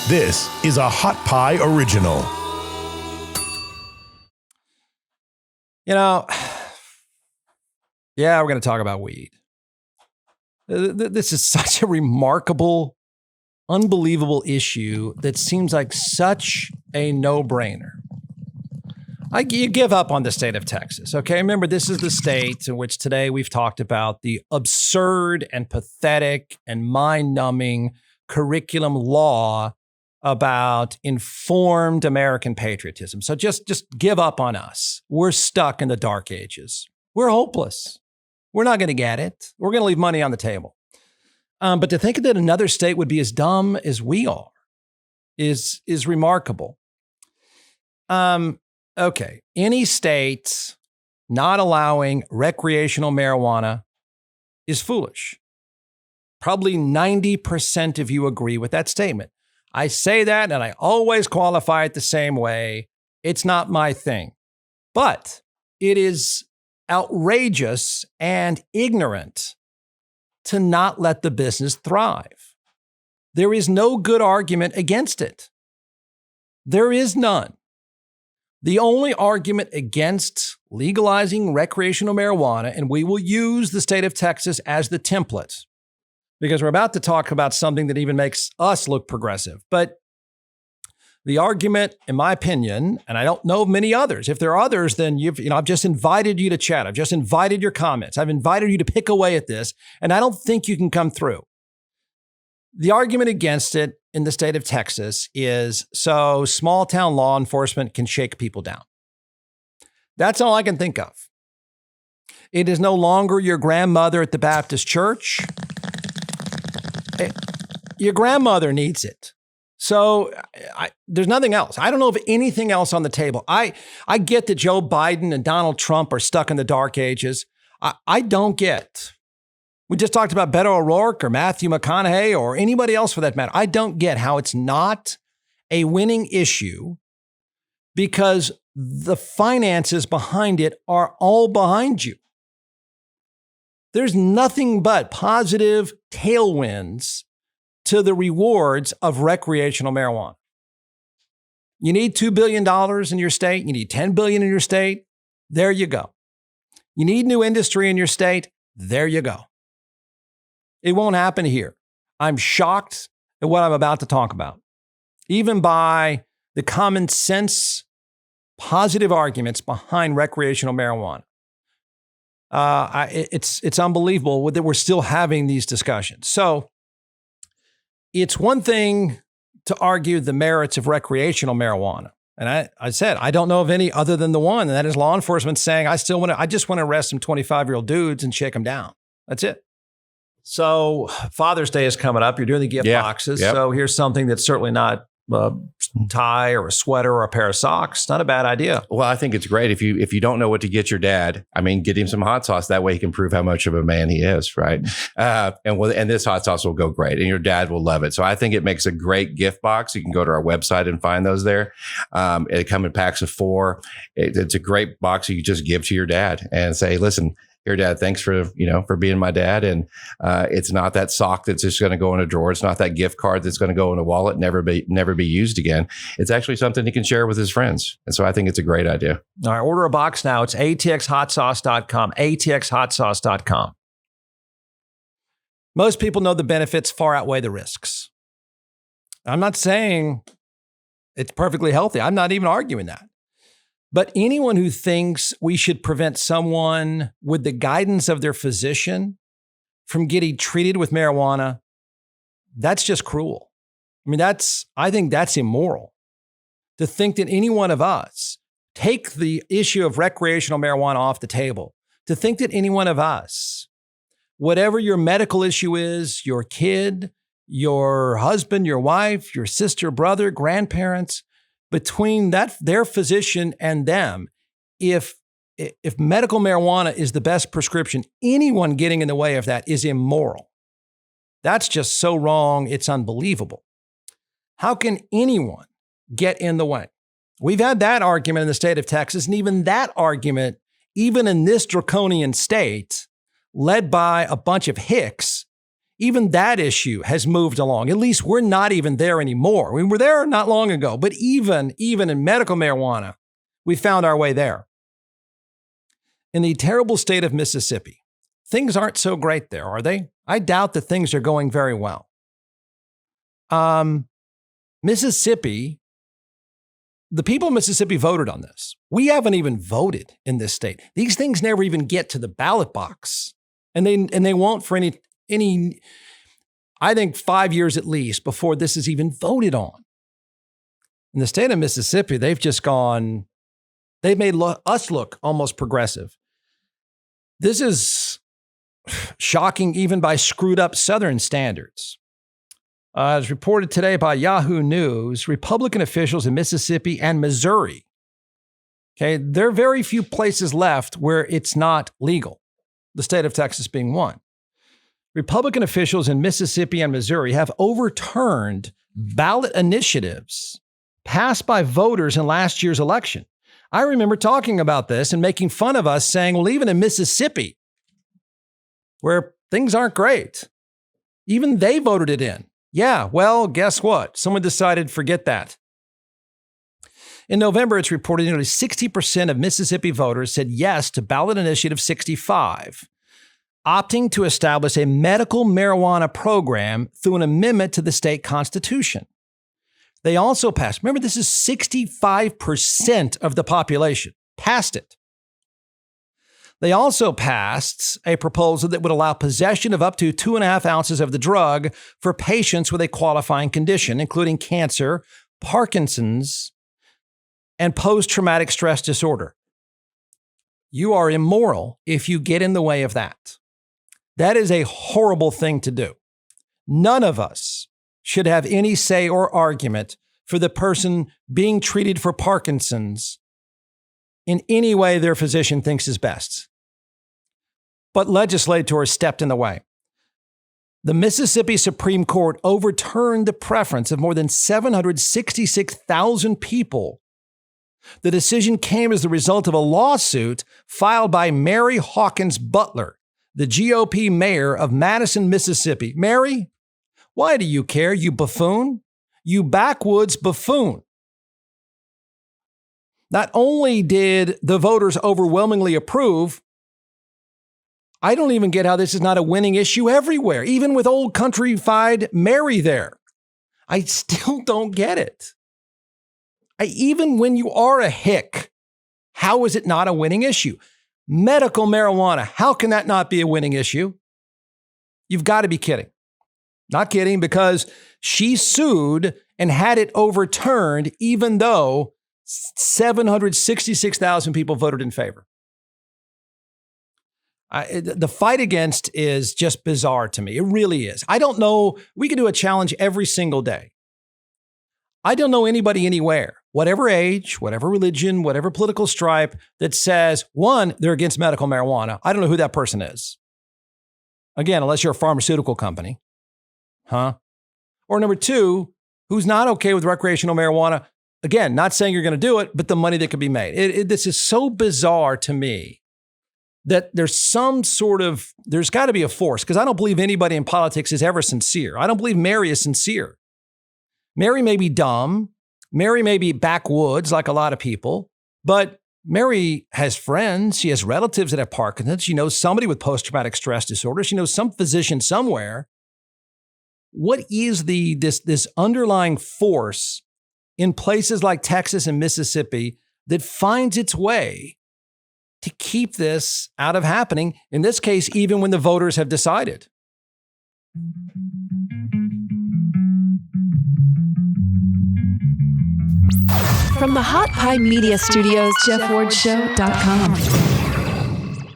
This is a Hot Pie Original. Yeah, we're going to talk about weed. This is such a remarkable, unbelievable issue that seems like such a no-brainer. You give up on the state of Texas, okay? Remember, this is the state in which today we've talked about the absurd and pathetic and mind-numbing curriculum law about informed American patriotism. So just give up on us. We're stuck in the dark ages. We're hopeless. We're not going to get it. We're going to leave money on the table. But to think that another state would be as dumb as we are is remarkable. Okay. Any state not allowing recreational marijuana is foolish. Probably 90% of you agree with that statement. I say that and I always qualify it the same way. It's not my thing. But it is outrageous and ignorant to not let the business thrive. There is no good argument against it. There is none. The only argument against legalizing recreational marijuana, and we will use the state of Texas as the template, because we're about to talk about something that even makes us look progressive. But the argument, in my opinion, and I don't know of many others. If there are others, then I've just invited you to chat. I've just invited your comments. I've invited you to pick away at this, and I don't think you can come through. The argument against it in the state of Texas is so small town law enforcement can shake people down. That's all I can think of. It is no longer your grandmother at the Baptist church. Your grandmother needs it. So there's nothing else. I don't know of anything else on the table. I get that Joe Biden and Donald Trump are stuck in the dark ages. I don't get. We just talked about Beto O'Rourke or Matthew McConaughey or anybody else for that matter. I don't get how it's not a winning issue because the finances behind it are all behind you. There's nothing but positive tailwinds to the rewards of recreational marijuana. You need $2 billion in your state. You need $10 billion in your state. There you go. You need new industry in your state. There you go. It won't happen here. I'm shocked at what I'm about to talk about, even by the common sense, positive arguments behind recreational marijuana. It's unbelievable that we're still having these discussions. So it's one thing to argue the merits of recreational marijuana. And I said, I don't know of any other than the one, and that is law enforcement saying, I just want to arrest some 25-year-old dudes and shake them down. That's it. So Father's Day is coming up. You're doing the gift boxes. Yep. So here's something that's certainly not a tie or a sweater or a pair of socks. Not a bad idea. Well, I think it's great if you don't know what to get your dad. I mean, get him some hot sauce. That way he can prove how much of a man he is, right? And this hot sauce will go great, and your dad will love it. So I think it makes a great gift box. You can go to our website and find those there. It come in packs of 4. It's a great box you just give to your dad and say, listen, here, Dad, thanks for being my dad. And it's not that sock that's just going to go in a drawer. It's not that gift card that's going to go in a wallet, never be used again. It's actually something he can share with his friends. And so I think it's a great idea. All right, order a box now. It's atxhotsauce.com, atxhotsauce.com. Most people know the benefits far outweigh the risks. I'm not saying it's perfectly healthy. I'm not even arguing that. But anyone who thinks we should prevent someone with the guidance of their physician from getting treated with marijuana, that's just cruel. I mean, I think that's immoral. To think that any one of us, take the issue of recreational marijuana off the table, to think that any one of us, whatever your medical issue is, your kid, your husband, your wife, your sister, brother, grandparents, between their physician and them, if medical marijuana is the best prescription, anyone getting in the way of that is immoral. That's just so wrong, it's unbelievable. How can anyone get in the way? We've had that argument in the state of Texas, and even that argument, even in this draconian state, led by a bunch of hicks, even that issue has moved along. At least we're not even there anymore. We were there not long ago, but even in medical marijuana, we found our way there. In the terrible state of Mississippi, things aren't so great there, are they? I doubt that things are going very well. Mississippi, the people of Mississippi voted on this. We haven't even voted in this state. These things never even get to the ballot box. And they won't for any, I think 5 years at least before this is even voted on. In the state of Mississippi, they've made us look almost progressive. This is shocking even by screwed up Southern standards. As reported today by Yahoo News, Republican officials in Mississippi and Missouri, okay, there are very few places left where it's not legal, the state of Texas being one. Republican officials in Mississippi and Missouri have overturned ballot initiatives passed by voters in last year's election. I remember talking about this and making fun of us, saying, well, even in Mississippi, where things aren't great, even they voted it in. Yeah, well, guess what? Someone decided, forget that. In November, it's reported nearly 60% of Mississippi voters said yes to ballot initiative 65, opting to establish a medical marijuana program through an amendment to the state constitution. They also passed, remember, this is 65% of the population, passed it. They also passed a proposal that would allow possession of up to 2.5 ounces of the drug for patients with a qualifying condition, including cancer, Parkinson's, and post-traumatic stress disorder. You are immoral if you get in the way of that. That is a horrible thing to do. None of us should have any say or argument for the person being treated for Parkinson's in any way their physician thinks is best. But legislators stepped in the way. The Mississippi Supreme Court overturned the preference of more than 766,000 people. The decision came as the result of a lawsuit filed by Mary Hawkins Butler, the GOP mayor of Madison, Mississippi. Mary, why do you care, you buffoon? You backwoods buffoon. Not only did the voters overwhelmingly approve, I don't even get how this is not a winning issue everywhere, even with old countrified Mary there. I still don't get it. Even when you are a hick, how is it not a winning issue? Medical marijuana, how can that not be a winning issue? You've got to be kidding. Not kidding, because she sued and had it overturned, even though 766,000 people voted in favor. The fight against is just bizarre to me. It really is. I don't know. We can do a challenge every single day. I don't know anybody anywhere, whatever age, whatever religion, whatever political stripe, that says, one, they're against medical marijuana. I don't know who that person is. Again, unless you're a pharmaceutical company. Or number two, who's not okay with recreational marijuana. Again, not saying you're going to do it, but the money that could be made. This is so bizarre to me that there's got to be a force, because I don't believe anybody in politics is ever sincere. I don't believe Mary is sincere. Mary may be dumb. Mary may be backwoods like a lot of people, but Mary has friends. She has relatives that have Parkinson's. She knows somebody with post-traumatic stress disorder. She knows some physician somewhere. What is this underlying force in places like Texas and Mississippi that finds its way to keep this out of happening? In this case, even when the voters have decided. From the Hot Pie Media Studios, JeffWardShow.com.